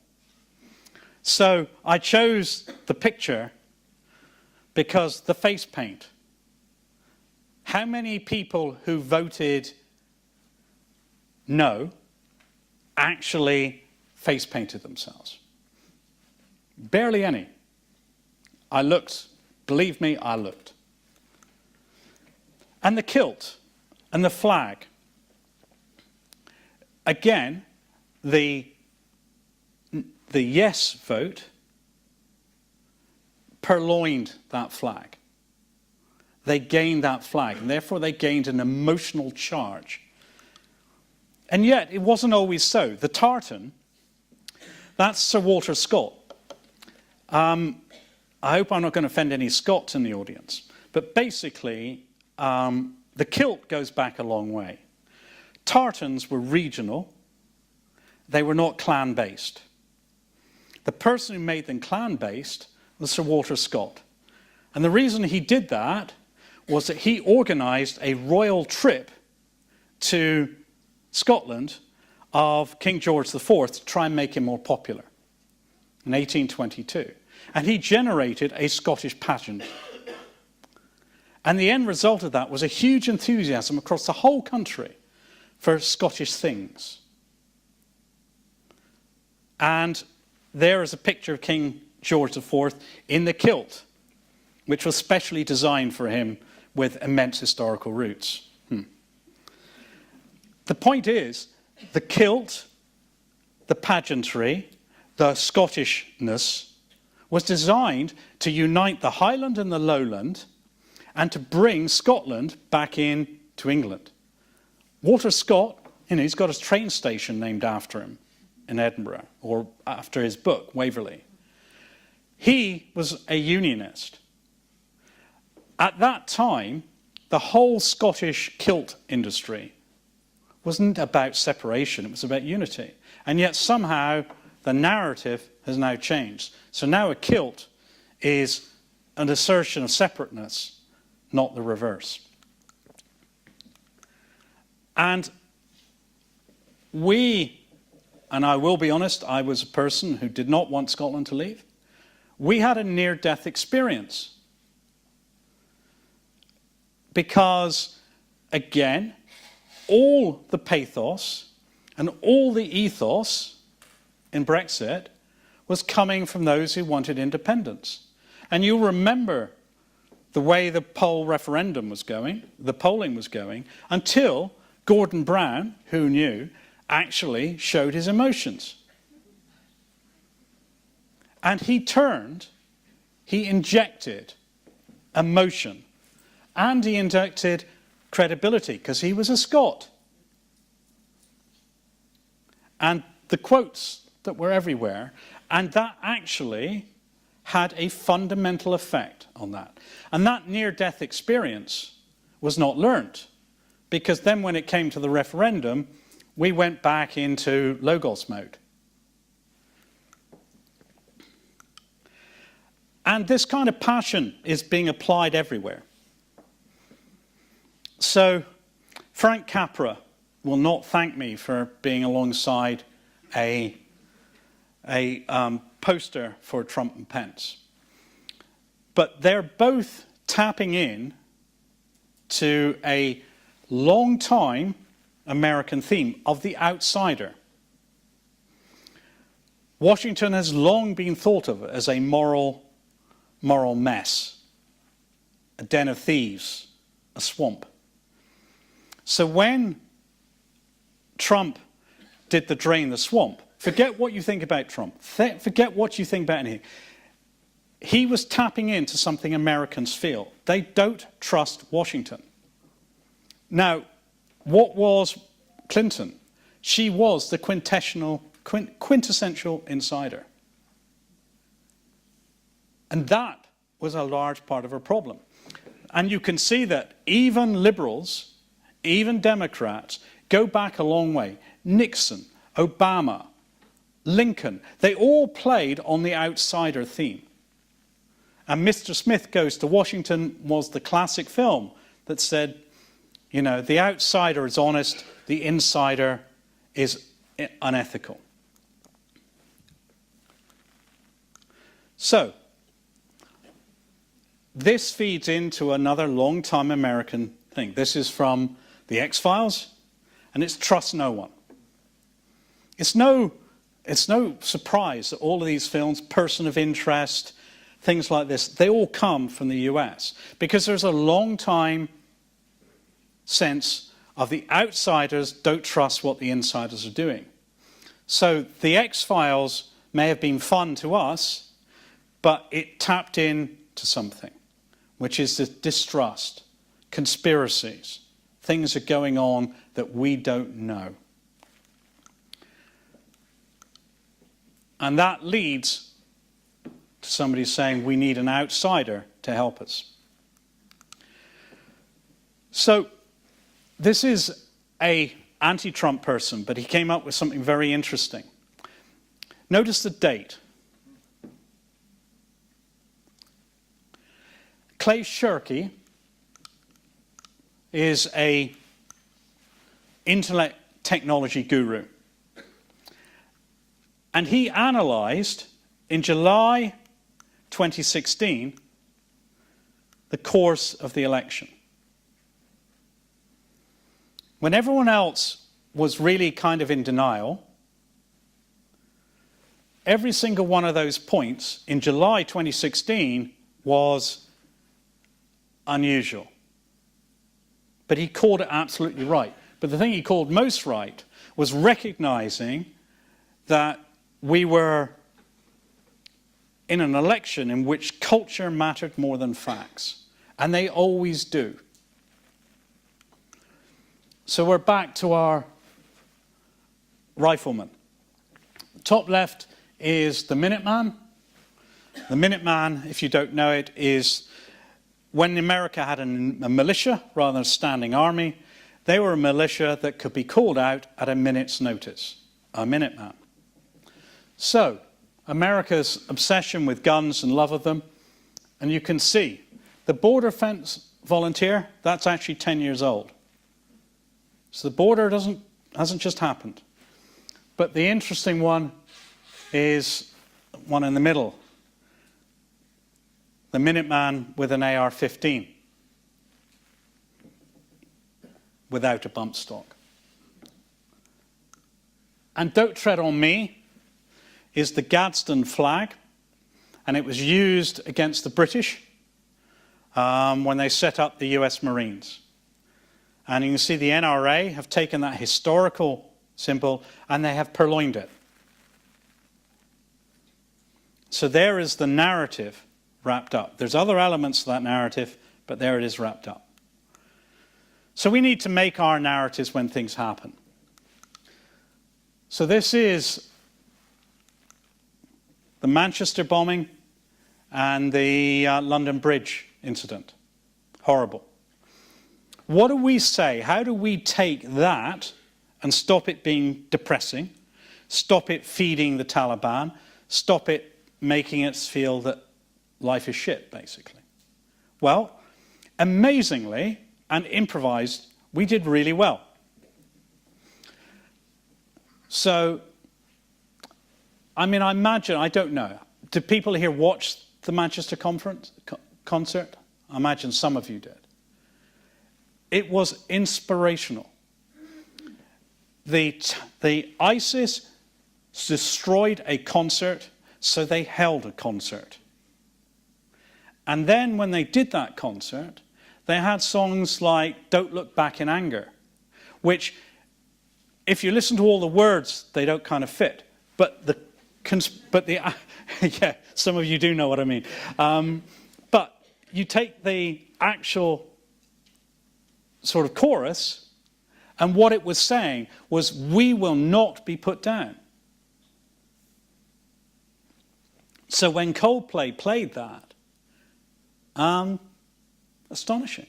So I chose the picture because the face paint. How many people who voted no actually face painted themselves? Barely any. I looked. Believe me, I looked. And the kilt and the flag. Again, the yes vote purloined that flag. They gained that flag, and therefore they gained an emotional charge. And yet, it wasn't always so. The tartan, that's Sir Walter Scott. I hope I'm not going to offend any Scots in the audience. But basically, the kilt goes back a long way. Tartans were regional. They were not clan-based. The person who made them clan-based was Sir Walter Scott. And the reason he did that was that he organised a royal trip to Scotland of King George IV to try and make him more popular in 1822. And he generated a Scottish pageant. And the end result of that was a huge enthusiasm across the whole country for Scottish things. And there is a picture of King George IV in the kilt, which was specially designed for him with immense historical roots. The point is, the kilt, the pageantry, the Scottishness was designed to unite the Highland and the Lowland and to bring Scotland back in to England. Walter Scott, he's got a train station named after him in Edinburgh, or after his book, Waverley. He was a unionist. At that time, the whole Scottish kilt industry wasn't about separation, it was about unity. And yet somehow the narrative has now changed. So now a kilt is an assertion of separateness, not the reverse. And I will be honest, I was a person who did not want Scotland to leave. We had a near-death experience. Because, again, all the pathos and all the ethos in Brexit was coming from those who wanted independence. And you'll remember the way the polling was going, until Gordon Brown, who knew, actually showed his emotions. And he injected emotion. And he injected credibility, because he was a Scot. And the quotes that were everywhere, and that actually had a fundamental effect on that. And that near-death experience was not learnt, because then when it came to the referendum, we went back into Logos mode. And this kind of passion is being applied everywhere. So Frank Capra will not thank me for being alongside a poster for Trump and Pence. But they're both tapping in to a long-time American theme of the outsider. Washington has long been thought of as a moral mess, a den of thieves, a swamp. So when Trump did the drain the swamp, forget what you think about Trump, forget what you think about anything. He was tapping into something Americans feel. They don't trust Washington. Now, what was Clinton? She was the quintessential insider. And that was a large part of our problem. And you can see that even liberals, even Democrats, go back a long way. Nixon, Obama, Lincoln, they all played on the outsider theme. And Mr. Smith Goes to Washington was the classic film that said, you know, the outsider is honest, the insider is unethical. So, this feeds into another long-time American thing. This is from The X-Files, and it's trust no one. It's no surprise that all of these films, Person of Interest, things like this, they all come from the US, because there's a long-time sense of the outsiders don't trust what the insiders are doing. So The X-Files may have been fun to us, but it tapped into something, which is the distrust, conspiracies, things are going on that we don't know. And that leads to somebody saying we need an outsider to help us. So this is an anti-Trump person, but he came up with something very interesting. Notice the date. Clay Shirky is an intellect technology guru. And he analysed, in July 2016, the course of the election. When everyone else was really kind of in denial, every single one of those points in July 2016 was unusual. But he called it absolutely right. But the thing he called most right was recognizing that we were in an election in which culture mattered more than facts. And they always do. So we're back to our riflemen. Top left is the Minuteman. The Minuteman, if you don't know it, is when America had a militia rather than a standing army, they were a militia that could be called out at a minute's notice, a Minuteman. So, America's obsession with guns and love of them, and you can see, the border fence volunteer, that's actually 10 years old. So the border hasn't just happened. But the interesting one is one in the middle. The Minuteman with an AR-15 without a bump stock. And Don't Tread on Me is the Gadsden flag, and it was used against the British when they set up the US Marines. And you can see the NRA have taken that historical symbol and they have purloined it. So there is the narrative wrapped up. There's other elements to that narrative, but there it is wrapped up. So we need to make our narratives when things happen. So this is the Manchester bombing and the London Bridge incident. Horrible. What do we say? How do we take that and stop it being depressing, stop it feeding the Taliban, stop it making us feel that life is shit, basically? Well, amazingly and improvised, we did really well. So, I mean, I imagine, I don't know, do people here watch the Manchester concert? I imagine some of you did. It was inspirational. The ISIS destroyed a concert, so they held a concert. And then when they did that concert, they had songs like Don't Look Back in Anger, which, if you listen to all the words, they don't kind of fit. But yeah, some of you do know what I mean. But you take the actual sort of chorus, and what it was saying was, we will not be put down. So when Coldplay played that, astonishing,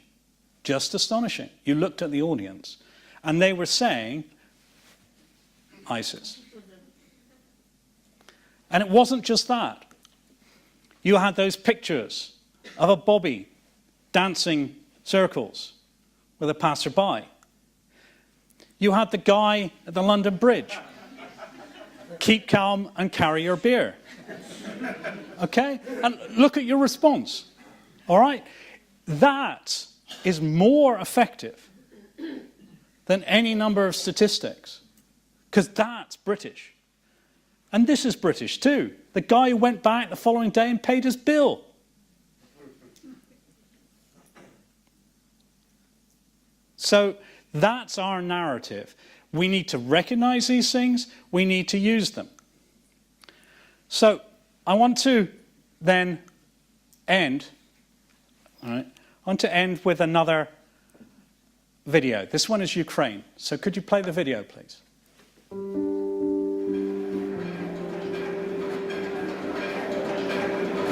just astonishing. You looked at the audience and they were saying ISIS. And it wasn't just that. You had those pictures of a bobby dancing circles with a passerby. You had the guy at the London Bridge. Keep calm and carry your beer. Okay? And look at your response. All right? That is more effective than any number of statistics. Because that's British. And this is British too. The guy who went back the following day and paid his bill. So that's our narrative. We need to recognize these things. We need to use them. So I want to then end. All right, I want to end with another video. This one is Ukraine. So could you play the video, please?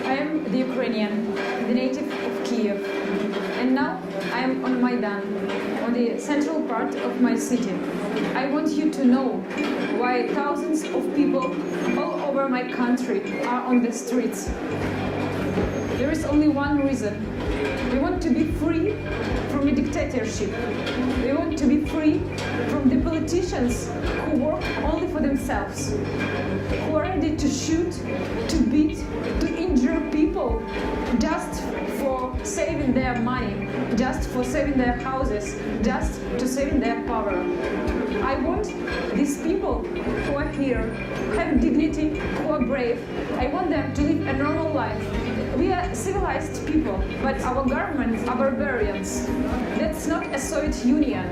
I am the Ukrainian, the native of Kiev, and now I am on Maidan, on the central part of my city. I want you to know why thousands of people all over my country are on the streets. There is only one reason. We want to be free from a dictatorship. We want to be free from the politicians who work only for themselves, who are ready to shoot, to beat, to injure people just for saving their money, just for saving their houses, just to saving their power. I want these people who are here, who have dignity, who are brave, I want them to live a normal life. We are civilized people, but our governments are barbarians. That's not a Soviet Union.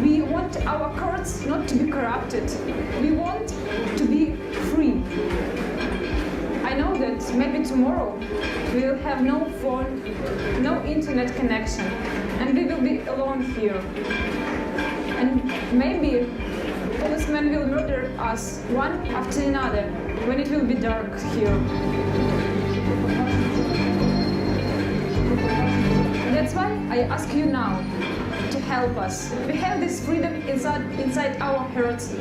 We want our courts not to be corrupted. We want to be free. I know that maybe tomorrow we will have no phone, no internet connection, and we will be alone here. And maybe policemen will murder us one after another when it will be dark here. That's why I ask you now to help us. We have this freedom inside our hearts.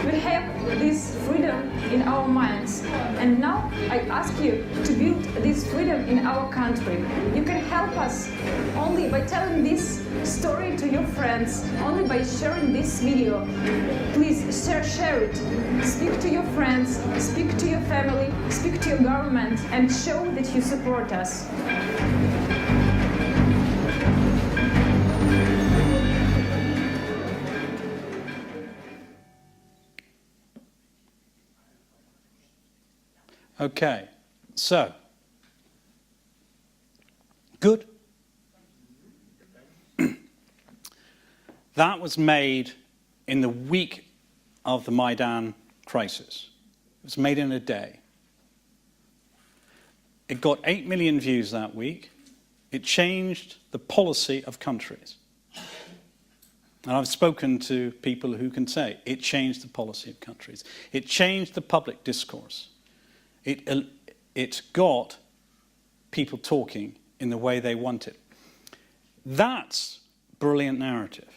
We have this freedom in our minds. And now I ask you to build this freedom in our country. You can help us only by telling this story to your friends, only by sharing this video. Please share it. Speak to your friends, speak to your family, speak to your government, and show that you support us. Okay, so, good. That was made in the week of the Maidan crisis. It was made in a day. It got 8 million views that week. It changed the policy of countries. And I've spoken to people who can say it changed the policy of countries. It changed the public discourse. It got people talking in the way they wanted. That's brilliant narrative.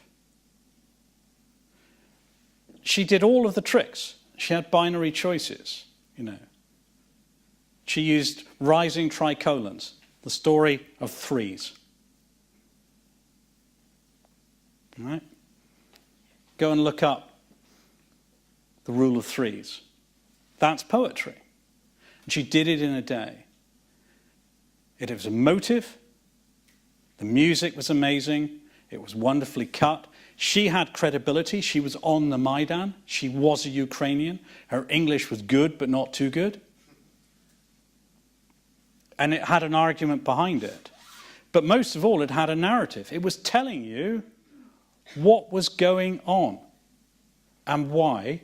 She did all of the tricks. She had binary choices, you know. She used rising tricolons, the story of threes. All right? Go and look up the rule of threes. That's poetry. And she did it in a day. It was emotive. The music was amazing. It was wonderfully cut. She had credibility. She was on the Maidan. She was a Ukrainian. Her English was good, but not too good. And it had an argument behind it. But most of all, it had a narrative. It was telling you what was going on and why.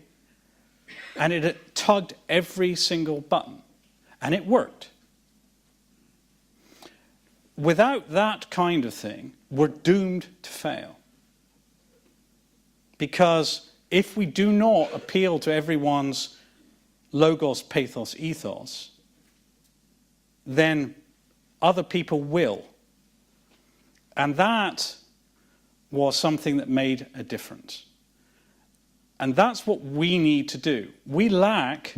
And it tugged every single button. And it worked. Without that kind of thing, we're doomed to fail. Because if we do not appeal to everyone's logos, pathos, ethos, then other people will. And that was something that made a difference. And that's what we need to do. We lack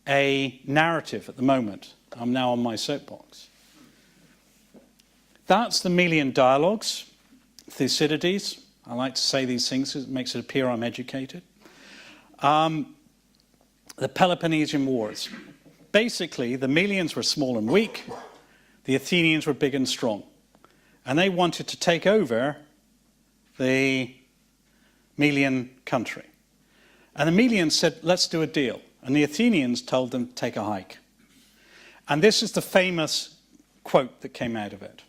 a narrative at the moment. I'm now on my soapbox. That's the Melian dialogues, Thucydides. I like to say these things because it makes it appear I'm educated. The Peloponnesian Wars. Basically, the Melians were small and weak. The Athenians were big and strong. And they wanted to take over the Melian country. And the Melians said, let's do a deal. And the Athenians told them to take a hike. And this is the famous quote that came out of it.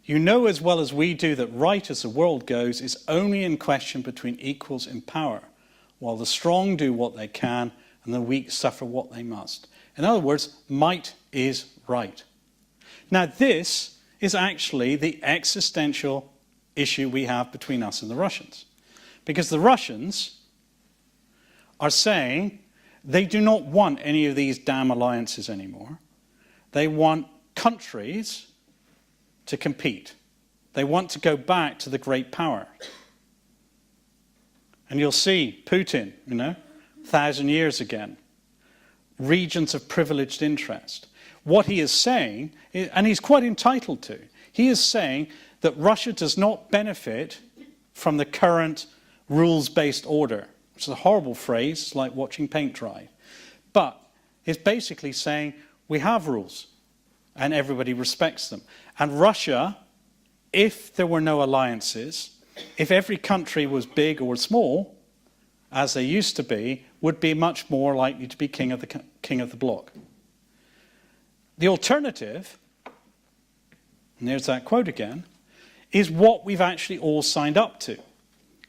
You know as well as we do that right as the world goes is only in question between equals in power, while the strong do what they can and the weak suffer what they must. In other words, might is right. Now this is actually the existential issue we have between us and the Russians. Because the Russians are saying they do not want any of these damn alliances anymore. They want countries to compete. They want to go back to the great power. And you'll see Putin, 1,000 years again. Regions of privileged interest. What he is saying, and he's quite entitled to, he is saying that Russia does not benefit from the current rules-based order. Which is a horrible phrase, it's like watching paint dry. But it's basically saying we have rules and everybody respects them. And Russia, if there were no alliances, if every country was big or small, as they used to be, would be much more likely to be king of the bloc. The alternative, and there's that quote again, is what we've actually all signed up to.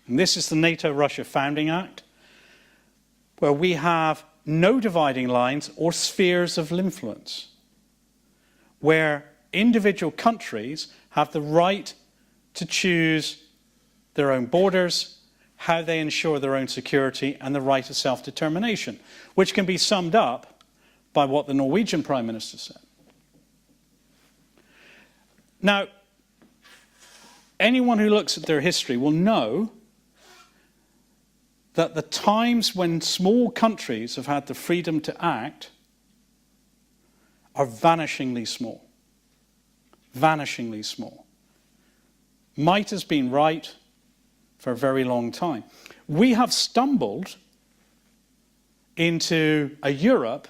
And this is the NATO-Russia Founding Act, where we have no dividing lines or spheres of influence, where individual countries have the right to choose their own borders, how they ensure their own security, and the right of self-determination, which can be summed up by what the Norwegian Prime Minister said. Now, anyone who looks at their history will know that the times when small countries have had the freedom to act are vanishingly small. Vanishingly small. Might has been right for a very long time. We have stumbled into a Europe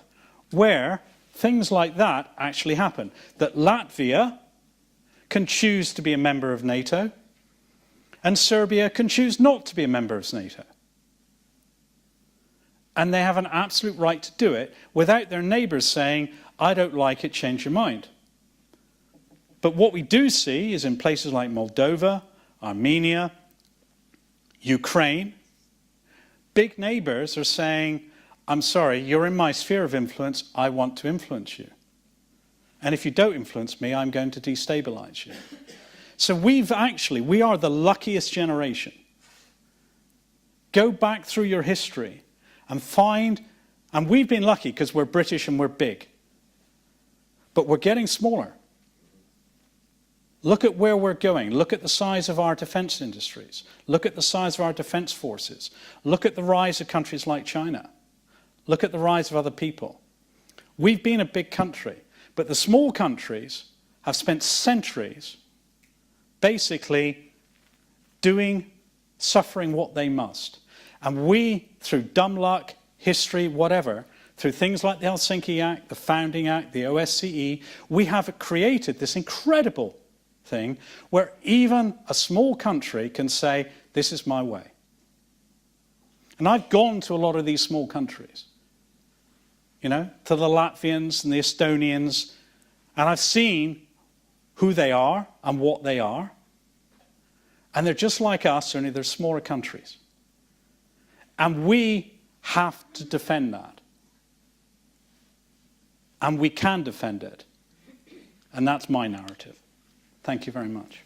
where things like that actually happen. That Latvia can choose to be a member of NATO and Serbia can choose not to be a member of NATO. And they have an absolute right to do it without their neighbours saying, I don't like it, change your mind. But what we do see is in places like Moldova, Armenia, Ukraine, big neighbours are saying, I'm sorry, you're in my sphere of influence, I want to influence you. And if you don't influence me, I'm going to destabilise you. So we are the luckiest generation. Go back through your history and find, and we've been lucky because we're British and we're big. But we're getting smaller. Look at where we're going. Look at the size of our defence industries. Look at the size of our defence forces. Look at the rise of countries like China. Look at the rise of other people. We've been a big country, but the small countries have spent centuries basically suffering what they must. And we, through dumb luck, history, whatever, through things like the Helsinki Act, the Founding Act, the OSCE, we have created this incredible thing where even a small country can say, this is my way. And I've gone to a lot of these small countries, to the Latvians and the Estonians, and I've seen who they are and what they are. And they're just like us, only they're smaller countries. And we have to defend that. And we can defend it. And that's my narrative. Thank you very much.